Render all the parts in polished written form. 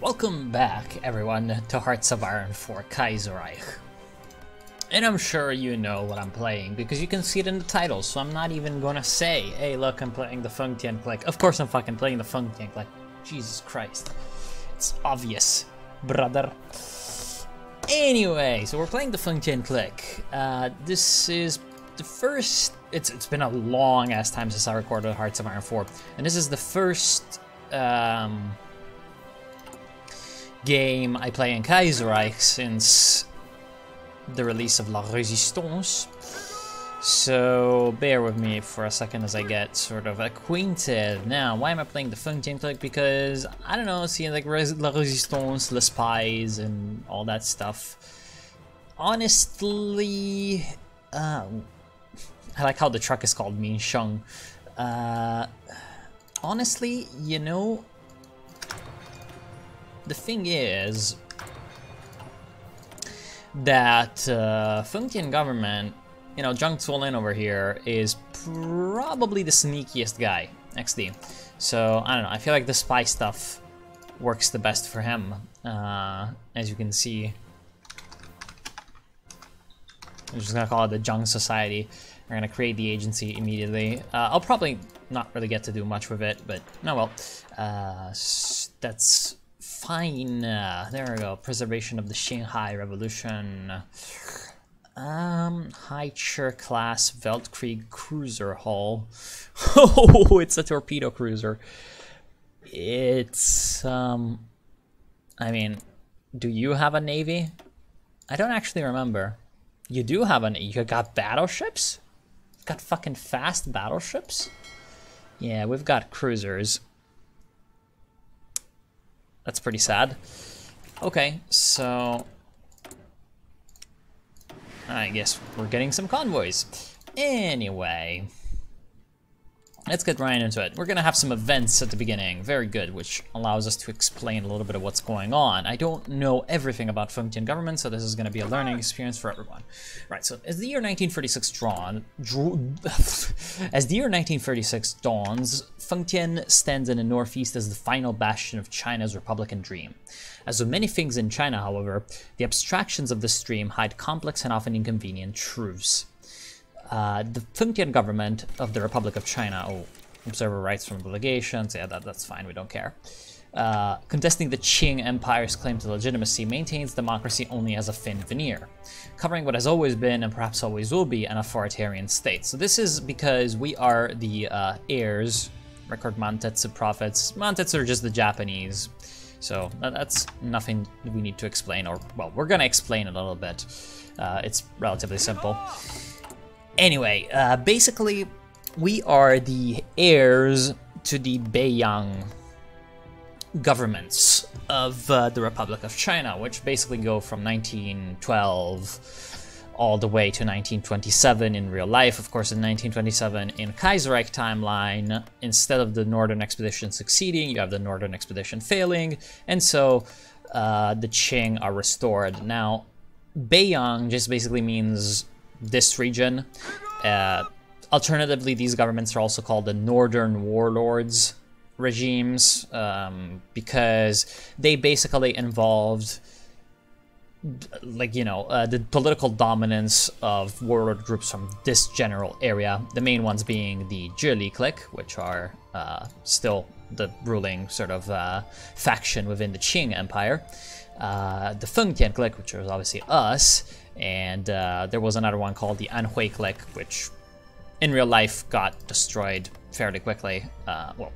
Welcome back, everyone, to Hearts of Iron for Kaiserreich. And I'm sure you know what I'm playing, because you can see it in the title, so I'm not even gonna say, hey look, I'm playing the Fengtian Clique. Of course I'm fucking playing the Fengtian Clique. Jesus Christ. It's obvious, brother. Anyway, so we're playing the Fengtian Clique. This is the first... It's been a long-ass time since I recorded Hearts of Iron 4, and this is the first... game I play in Kaiserreich since the release of La Resistance. So bear with me for a second as I get sort of acquainted. Now, why am I playing the Fengtian Clique? Because, I don't know, seeing like La Resistance, Les Spies, and all that stuff. Honestly, I like how the truck is called Min Sheng. Honestly, you know, the thing is that Fengtian government, you know, Zhang Zuolin over here is probably the sneakiest guy, XD. So, I don't know, I feel like the spy stuff works the best for him. As you can see, I'm just gonna call it the Zhang Society. We're gonna create the agency immediately. I'll probably not really get to do much with it, but no, well, that's fine. There we go. Preservation of the Xinhai revolution. High Chair class Weltkrieg cruiser hull. Oh, it's a torpedo cruiser. It's I mean, do you have a navy? I don't actually remember. You do have you got battleships? Got fucking fast battleships? Yeah, we've got cruisers. That's pretty sad. Okay, so I guess we're getting some convoys. Anyway, let's get right into it. We're gonna have some events at the beginning, very good, which allows us to explain a little bit of what's going on. I don't know everything about Fengtian government, so this is gonna be a learning experience for everyone. Right, so as the year 1936 dawns, Fengtian stands in the northeast as the final bastion of China's Republican dream. As with many things in China, however, the abstractions of this dream hide complex and often inconvenient truths. The Fengtian government of the Republic of China, observer rights from delegations, yeah, that's fine, we don't care. Contesting the Qing Empire's claim to legitimacy, maintains democracy only as a thin veneer, covering what has always been and perhaps always will be an authoritarian state. So this is because we are the heirs, record Mantetsu prophets. Mantetsu are just the Japanese, so that's nothing we need to explain, or, well, we're gonna explain it a little bit. It's relatively simple. Anyway, basically, we are the heirs to the Beiyang governments of the Republic of China, which basically go from 1912 all the way to 1927 in real life. Of course, in 1927 in Kaiserreich timeline, instead of the Northern Expedition succeeding, you have the Northern Expedition failing, and so the Qing are restored. Now, Beiyang just basically means this region. Alternatively, these governments are also called the Northern Warlords regimes, because they basically involved, like, you know, the political dominance of warlord groups from this general area. The main ones being the Zhili clique, which are still the ruling sort of faction within the Qing Empire. The Fengtian Clique, which was obviously us, and there was another one called the Anhui Clique, which in real life got destroyed fairly quickly, well,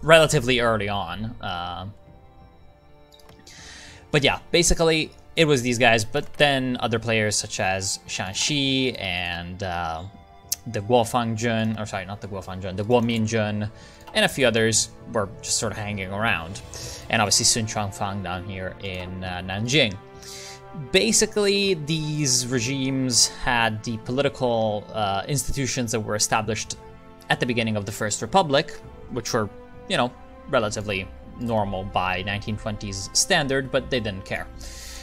relatively early on. But yeah, basically it was these guys, but then other players such as Shanxi and the Guofangjun, or sorry, not the Guofangjun, the Guominjun, and a few others were just sort of hanging around. And obviously Sun Chuanfang down here in Nanjing. Basically, these regimes had the political institutions that were established at the beginning of the First Republic, which were, you know, relatively normal by 1920s standard, but they didn't care.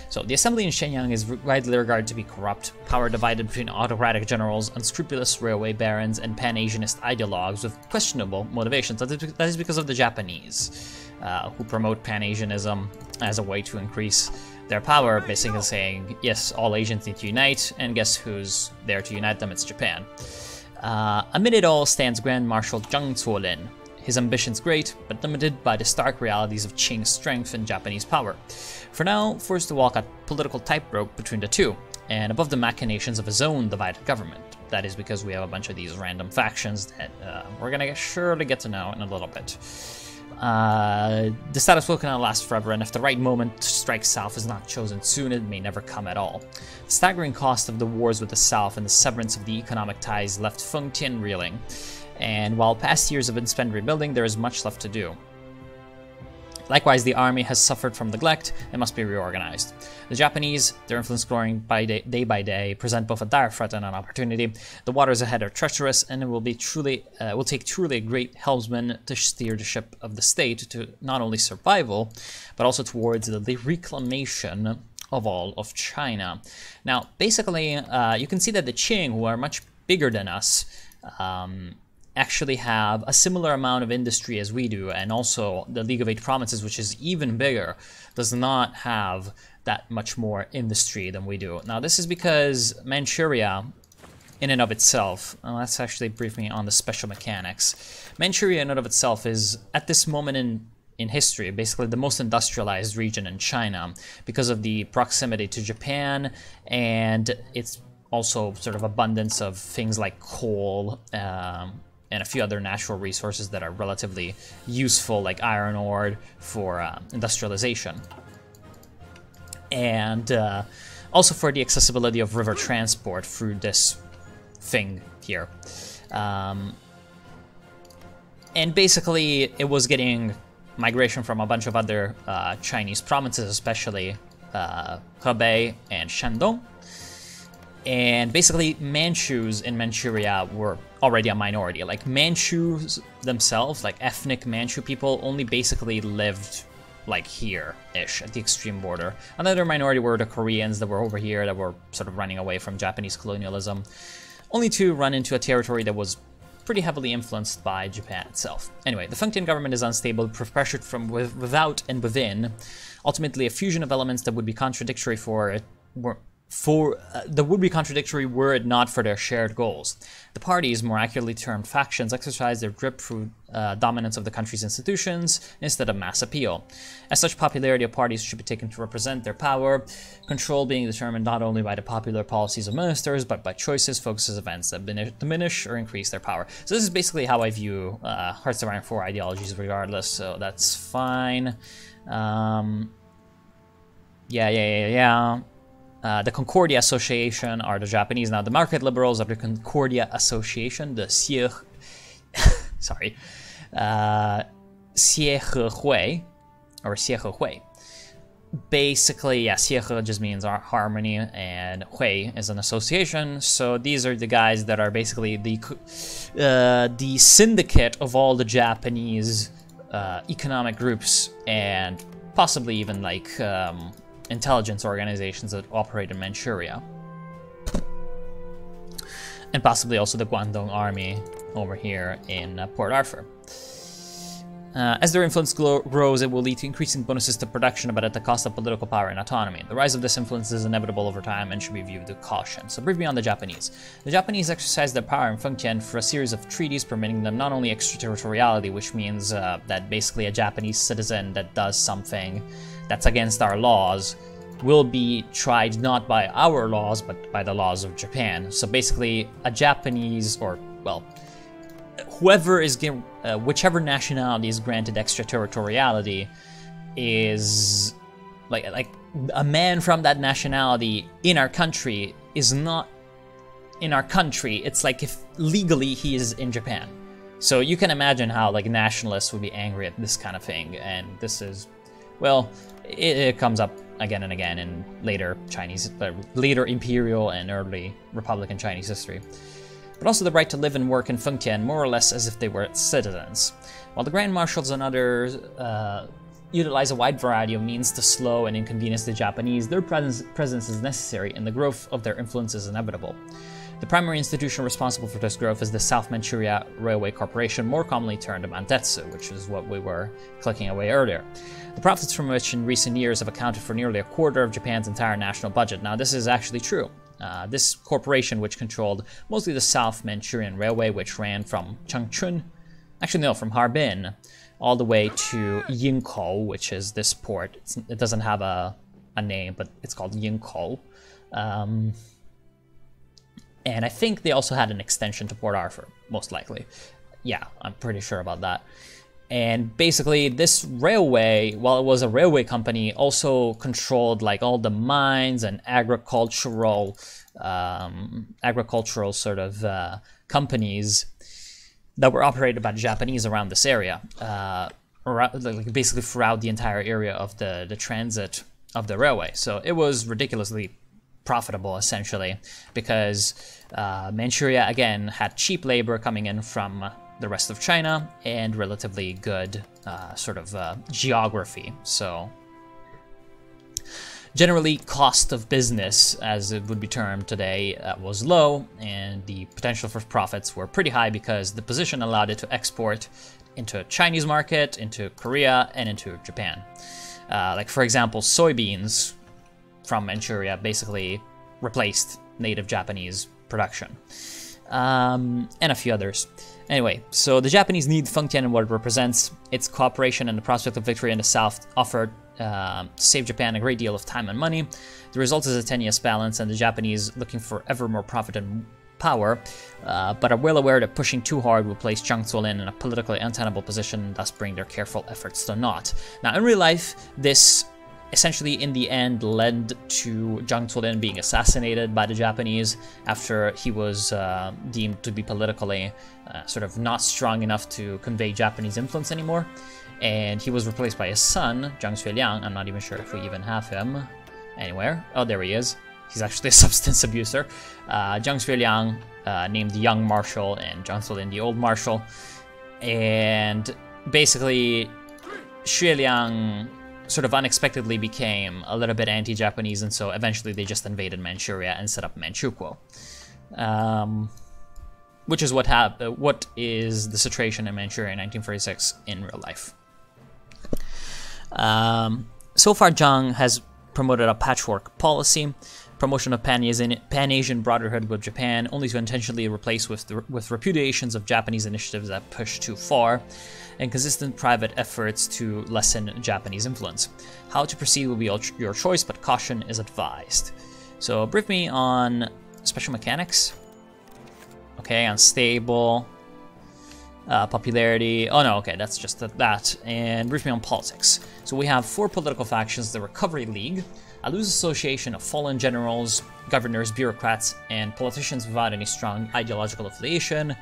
So the assembly in Shenyang is widely regarded to be corrupt, power divided between autocratic generals, unscrupulous railway barons, and pan-Asianist ideologues with questionable motivations. That is because of the Japanese. who promote Pan-Asianism as a way to increase their power, basically saying, yes, all Asians need to unite, and guess who's there to unite them? It's Japan. Amid it all stands Grand Marshal Zhang Zuolin. His ambitions great, but limited by the stark realities of Qing's strength and Japanese power. For now, forced to walk a political tightrope between the two, and above the machinations of his own divided government. That is because we have a bunch of these random factions that we're gonna surely get to know in a little bit. The status quo cannot last forever, and if the right moment to strike south is not chosen soon, it may never come at all. The staggering cost of the wars with the south and the severance of the economic ties left Fengtian reeling, and while past years have been spent rebuilding, there is much left to do. Likewise, the army has suffered from neglect and must be reorganized. The Japanese, their influence growing day by day, present both a dire threat and an opportunity. The waters ahead are treacherous, and it will take truly a great helmsman to steer the ship of the state to not only survival, but also towards the reclamation of all of China. Now, basically, you can see that the Qing, who are much bigger than us, actually have a similar amount of industry as we do, and also the League of Eight Provinces, which is even bigger, does not have that much more industry than we do. Now, this is because Manchuria, in and of itself, let's actually brief me on the special mechanics. Manchuria in and of itself is, at this moment in history, basically the most industrialized region in China because of the proximity to Japan and its also sort of abundance of things like coal, and a few other natural resources that are relatively useful, like iron ore for industrialization. And also for the accessibility of river transport through this thing here. And basically, it was getting migration from a bunch of other Chinese provinces, especially Hebei and Shandong. And basically, Manchus in Manchuria were already a minority. Like, Manchus themselves, like ethnic Manchu people, only basically lived like here-ish at the extreme border. Another minority were the Koreans that were over here, that were sort of running away from Japanese colonialism, only to run into a territory that was pretty heavily influenced by Japan itself. Anyway, the Fengtian government is unstable, pressured from without and within. Ultimately, a fusion of elements that would be contradictory that would be contradictory were it not for their shared goals. The parties, more accurately termed factions, exercise their grip through dominance of the country's institutions instead of mass appeal. As such, popularity of parties should be taken to represent their power, control being determined not only by the popular policies of ministers, but by choices, focuses, events that diminish or increase their power. So this is basically how I view Hearts of Iron 4 ideologies regardless, so that's fine. The Concordia Association are the Japanese. Now, the market liberals are the Concordia Association, the Xiehehui, or Xiehehui. Basically, yeah, Xiehe just means harmony, and Hui is an association. So these are the guys that are basically the syndicate of all the Japanese economic groups, and possibly even like intelligence organizations that operate in Manchuria. And possibly also the Guangdong army over here in Port Arthur. As their influence grows, it will lead to increasing bonuses to production, but at the cost of political power and autonomy. The rise of this influence is inevitable over time and should be viewed with caution. So brief me on the Japanese. The Japanese exercise their power in Fengtian for a series of treaties permitting them not only extraterritoriality, which means that basically a Japanese citizen that does something that's against our laws will be tried not by our laws, but by the laws of Japan. So basically, a Japanese, or, well, whoever is given, whichever nationality is granted extraterritoriality is, like a man from that nationality in our country is not in our country. It's like if legally he is in Japan. So you can imagine how, like, nationalists would be angry at this kind of thing, and this is, well, it comes up again and again in later imperial and early republican Chinese history. But also the right to live and work in Fengtian more or less as if they were citizens. While the Grand Marshals and others utilize a wide variety of means to slow and inconvenience the Japanese, their presence is necessary and the growth of their influence is inevitable. The primary institution responsible for this growth is the South Manchuria Railway Corporation, more commonly termed Mantetsu, which is what we were clicking away earlier. The profits from which in recent years have accounted for nearly a quarter of Japan's entire national budget. Now, this is actually true. This corporation, which controlled mostly the South Manchurian Railway, which ran from Changchun, actually no, from Harbin, all the way to Yingkou, which is this port. It doesn't have a name, but it's called Yingkou. And I think they also had an extension to Port Arthur, most likely. Yeah, I'm pretty sure about that. And basically, this railway, while it was a railway company, also controlled like all the mines and agricultural sort of companies that were operated by the Japanese around this area, basically throughout the entire area of the transit of the railway. So it was ridiculously profitable, essentially, because Manchuria, again, had cheap labor coming in from the rest of China and relatively good geography. So generally, cost of business, as it would be termed today, was low, and the potential for profits were pretty high because the position allowed it to export into Chinese market, into Korea, and into Japan. Like, for example, soybeans from Manchuria basically replaced native Japanese production, and a few others. Anyway, so the Japanese need Fengtian and what it represents. Its cooperation and the prospect of victory in the south offered to save Japan a great deal of time and money. The result is a tenuous balance, and the Japanese, looking for ever more profit and power, but are well aware that pushing too hard will place Zhang Zuolin in a politically untenable position and thus bring their careful efforts to naught. Now, in real life, this essentially in the end led to Zhang Zuolin being assassinated by the Japanese after he was deemed to be politically sort of not strong enough to convey Japanese influence anymore. And he was replaced by his son, Zhang Zuolin. I'm not even sure if we even have him anywhere. Oh, there he is. He's actually a substance abuser. Zhang Zuolin named the young marshal and Zhang Zuolin the old marshal. And basically, Xueliang sort of unexpectedly became a little bit anti-Japanese, and so eventually they just invaded Manchuria and set up Manchukuo, which is what is the situation in Manchuria in 1946 in real life. So far, Zhang has promoted a patchwork policy, promotion of Pan-Asian brotherhood with Japan, only to intentionally replace with repudiations of Japanese initiatives that push too far, and consistent private efforts to lessen Japanese influence. How to proceed will be your choice, but caution is advised. So brief me on special mechanics. Okay, unstable. Popularity. Oh no, okay, that's just that. And brief me on politics. So we have 4 political factions: the Recovery League, a loose association of fallen generals, governors, bureaucrats, and politicians without any strong ideological affiliation,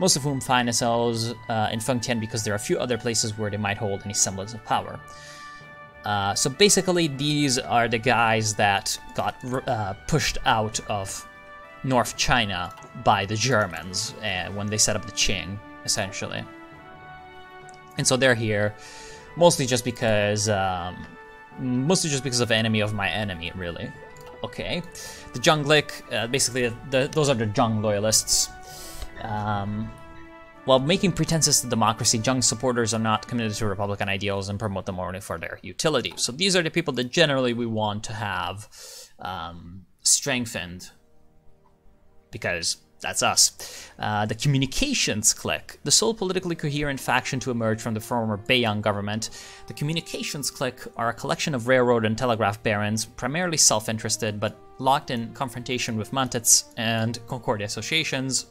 most of whom find themselves in Fengtian because there are a few other places where they might hold any semblance of power. So basically, these are the guys that got pushed out of North China by the Germans when they set up the Qing, essentially. And so they're here mostly just because of enemy of my enemy, really. Okay, the Zhang Clique, basically those are the Zhang loyalists. While making pretenses to democracy, Zhang's supporters are not committed to Republican ideals and promote them only for their utility. So these are the people that generally we want to have strengthened, because that's us. The Communications Clique, the sole politically coherent faction to emerge from the former Beiyang government. The Communications Clique are a collection of railroad and telegraph barons, primarily self-interested, but locked in confrontation with Mantetsu and Concordia Associations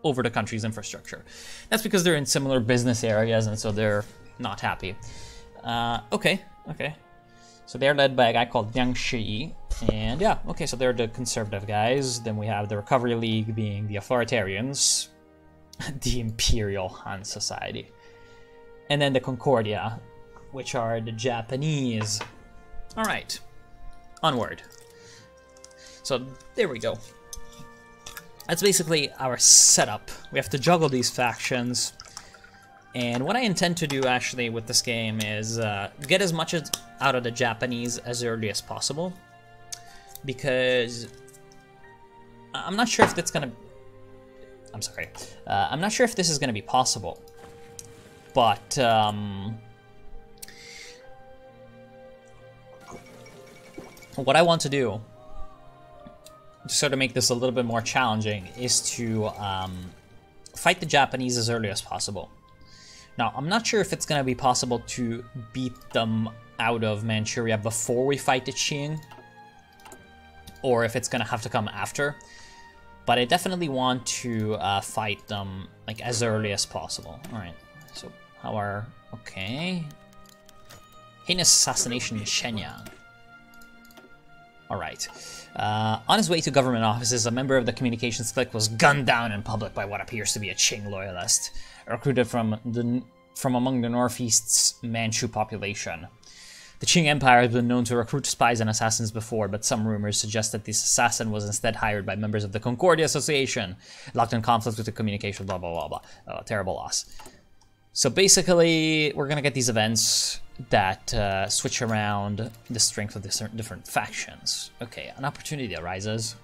over the country's infrastructure. That's because they're in similar business areas, and so they're not happy. Okay. So they're led by a guy called Yang Shi. And yeah, okay, so they're the conservative guys. Then we have the Recovery League being the authoritarians, the Imperial Han Society. And then the Concordia, which are the Japanese. All right, onward. So there we go. That's basically our setup. We have to juggle these factions. And what I intend to do actually with this game is get as much out of the Japanese as early as possible. Because I'm not sure if that's gonna... I'm sorry. I'm not sure if this is gonna be possible. But, what I want to do, to sort of make this a little bit more challenging, is to fight the Japanese as early as possible. Now, I'm not sure if it's going to be possible to beat them out of Manchuria before we fight the Qing, or if it's going to have to come after. But I definitely want to fight them like as early as possible. All right. So how are... Okay. Heinous assassination in Shenyang. All right. On his way to government offices, a member of the Communications Clique was gunned down in public by what appears to be a Qing loyalist, recruited from among the Northeast's Manchu population. The Qing Empire has been known to recruit spies and assassins before, but some rumors suggest that this assassin was instead hired by members of the Concordia Association, locked in conflict with the communication, blah, blah, blah, blah. Oh, terrible loss. So basically, we're going to get these events that switch around the strength of the different factions. Okay, an opportunity arises.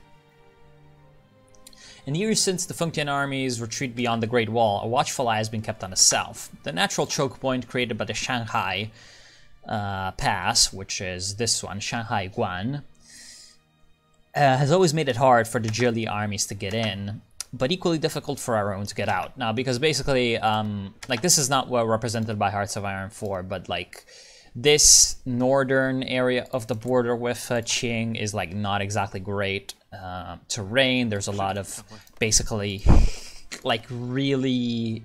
In the years since the Fengtian armies retreat beyond the Great Wall, a watchful eye has been kept on the south. The natural choke point created by the Xinhai pass, which is this one, Xinhai Guan, has always made it hard for the Zhili armies to get in, but equally difficult for our own to get out. Now, because basically, like, this is not well represented by Hearts of Iron 4, but, like, this northern area of the border with Qing is, like, not exactly great terrain. There's a lot of, basically, like, really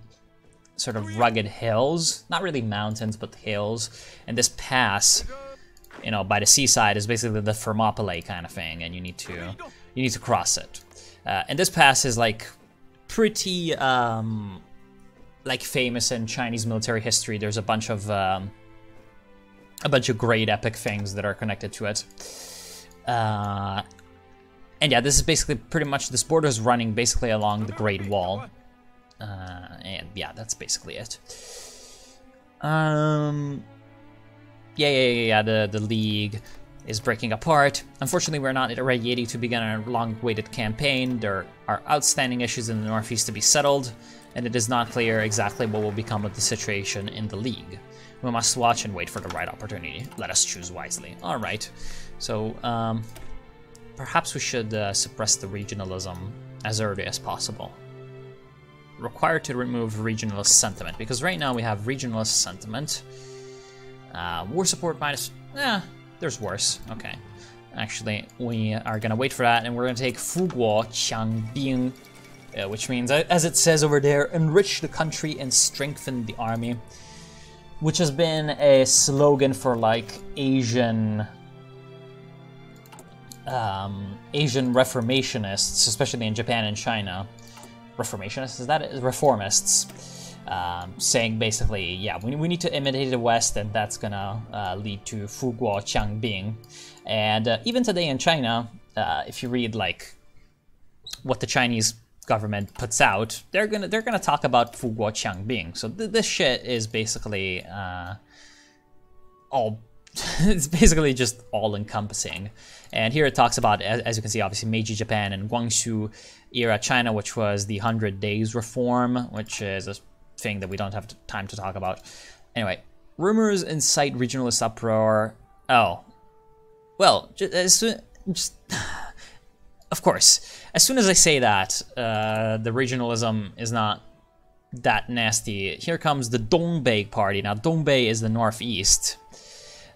sort of rugged hills. Not really mountains, but hills. And this pass, you know, by the seaside is basically the Thermopylae kind of thing, and you need to cross it. And this pass is like pretty like famous in Chinese military history. There's a bunch of great epic things that are connected to it. And yeah, this is basically pretty much, this border is running basically along the Great Wall. And yeah, that's basically it. The League is breaking apart. Unfortunately, we're not ready to begin our long-awaited campaign. There are outstanding issues in the Northeast to be settled, and it is not clear exactly what will become of the situation in the League. We must watch and wait for the right opportunity. Let us choose wisely. All right, so perhaps we should suppress the regionalism as early as possible. Required to remove regionalist sentiment, because right now we have regionalist sentiment. War support minus... there's worse. Okay. Actually, we are going to wait for that, and we're going to take Fuguo Qiangbing, which means, as it says over there, enrich the country and strengthen the army, which has been a slogan for, like, Asian reformationists, especially in Japan and China. Reformationists? Is that it? Reformists. Saying basically, yeah, we need to imitate the West, and that's gonna lead to Fuguo Qiangbing. And even today in China, if you read like what the Chinese government puts out, they're gonna talk about Fuguo Qiangbing. So this shit is basically all. It's basically just all-encompassing. And here it talks about, as you can see, obviously Meiji Japan and Guangxu era China, which was the 100 Days Reform, which is a thing that we don't have time to talk about. Anyway, rumors incite regionalist uproar. Oh, well, of course, as soon as I say that, the regionalism is not that nasty. Here comes the Dongbaek Party. Now, Dongbaek is the northeast.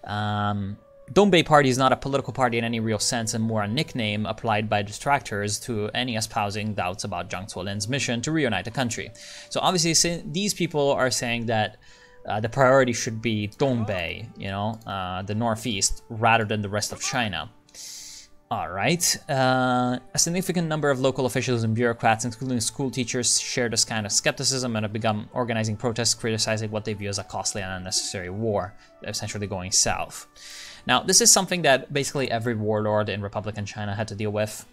Dongbaek Party is not a political party in any real sense, and more a nickname applied by detractors to any espousing doubts about Zhang Zuolin's mission to reunite the country. So obviously, these people are saying that the priority should be Dongbaek, you know, the northeast, rather than the rest of China. All right. A significant number of local officials and bureaucrats, including school teachers, share this kind of skepticism and have begun organizing protests criticizing what they view as a costly and unnecessary war, essentially going south. Now, this is something that basically every warlord in Republican China had to deal with.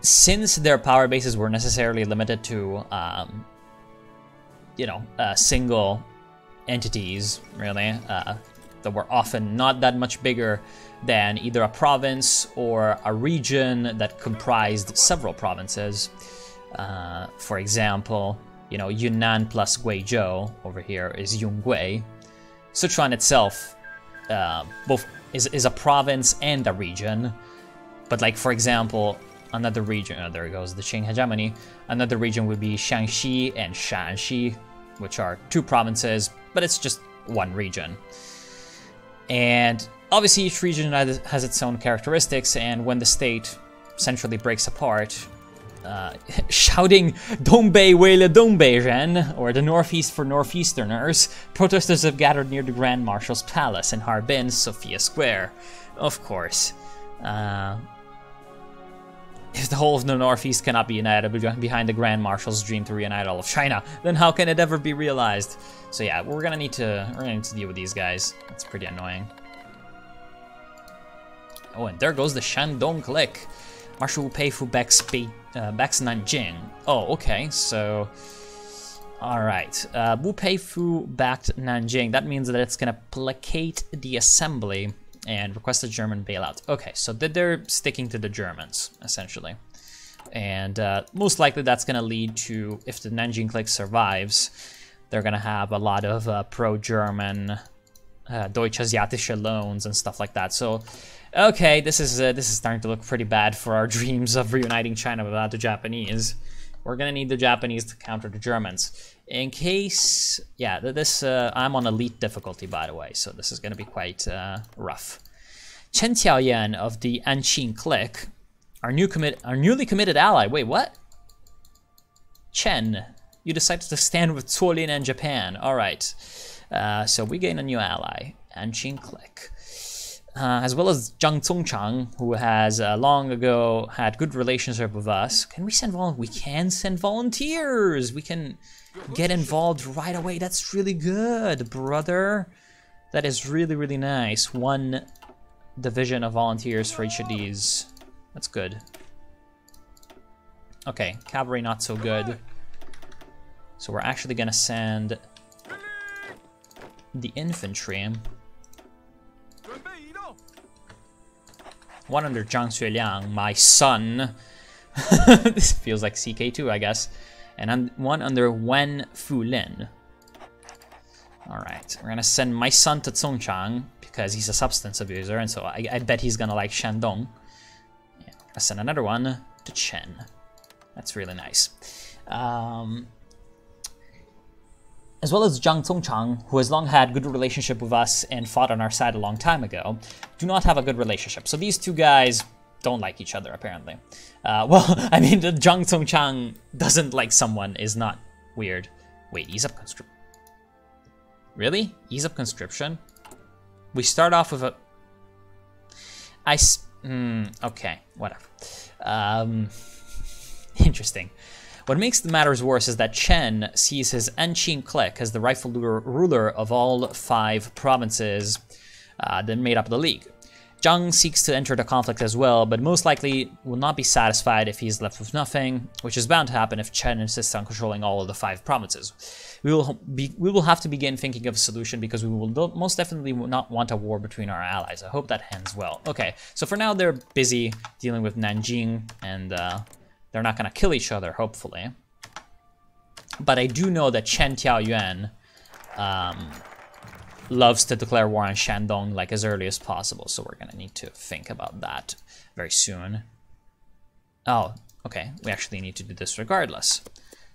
Since their power bases were necessarily limited to, you know, single entities, really, that were often not that much bigger than either a province or a region that comprised several provinces. For example, you know, Yunnan plus Guizhou over here is Yongui. Sichuan itself both is a province and a region, but like, for example, another region, there goes the Qing hegemony, another region would be Shaanxi and Shanxi, which are two provinces, but it's just one region. And obviously each region has its own characteristics, and when the state centrally breaks apart, shouting Dongbei Weile Dongbeiren, or the Northeast for Northeasterners, protesters have gathered near the Grand Marshal's palace in Harbin, Sophia Square. Of course. If the whole of the Northeast cannot be united behind the Grand Marshal's dream to reunite all of China, then how can it ever be realized? So yeah, we're gonna need to deal with these guys. That's pretty annoying. Oh, and there goes the Shandong Clique. Marshal Wu Peifu backs Nanjing. Oh, okay, so... Alright, Wu Peifu backed Nanjing. That means that it's gonna placate the assembly and request a German bailout. Okay, so they're sticking to the Germans, essentially. And most likely that's gonna lead to, if the Nanjing Clique survives, they're gonna have a lot of pro-German Deutsche Asiatische loans and stuff like that. So, okay, this is starting to look pretty bad for our dreams of reuniting China without the Japanese. We're gonna need the Japanese to counter the Germans. In case, yeah, I'm on elite difficulty, by the way, so this is gonna be quite rough. Chen Xiaoyan of the Anqing Clique, our newly committed ally. Wait, what? Chen, you decided to stand with Zuolin and Japan. All right, so we gain a new ally, Anqing Clique. As well as Zhang Zuolin, who has long ago had good relationship with us. Can we send volunteers? We can send volunteers. We can get involved right away. That's really good, brother. That is really, really nice. One division of volunteers for each of these. That's good. Okay, cavalry not so good. So we're actually gonna send the infantry. One under Zhang Zuolin, my son. This feels like CK2, I guess. And one under Wen Fulin. Alright, we're gonna send my son to Zhongchang because he's a substance abuser, and so I bet he's gonna like Shandong. Yeah, I'll send another one to Chen. That's really nice. As well as Zhang Zuolin, who has long had good relationship with us and fought on our side a long time ago, do not have a good relationship. So these two guys don't like each other, apparently. Well, I mean, the Zhang Zuolin doesn't like someone is not weird. Wait, ease up conscription. Really? Ease up conscription? We start off with a... okay, whatever. Interesting. What makes matters worse is that Chen sees his Anqing Clique as the rightful ruler of all 5 provinces that made up the League. Zhang seeks to enter the conflict as well, but most likely will not be satisfied if he is left with nothing, which is bound to happen if Chen insists on controlling all of the 5 provinces. We will have to begin thinking of a solution because we will most definitely not want a war between our allies. I hope that ends well. Okay, so for now they're busy dealing with Nanjing, and they're not going to kill each other, hopefully. But I do know that Chen Tiaoyuan loves to declare war on Shandong like as early as possible, so we're going to need to think about that very soon. Oh, okay, we actually need to do this regardless.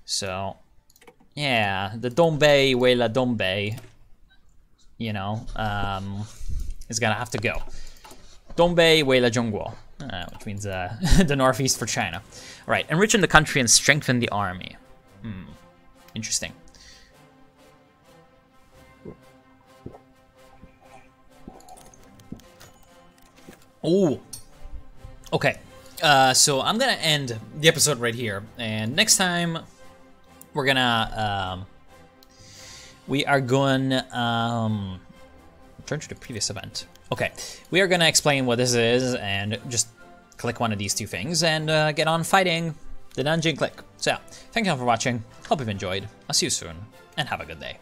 So, yeah, the Dongbei Weila Dongbei, you know, is going to have to go. Dongbei Weila Zhongguo. Which means the northeast for China. All right, enrichen the country and strengthen the army. Interesting. Oh, okay. So I'm gonna end the episode right here, and next time we're gonna we are going turn to the previous event. Okay, we are gonna explain what this is and just click one of these 2 things and get on fighting the Nanjing Clique. So yeah, thank you all for watching. Hope you've enjoyed. I'll see you soon and have a good day.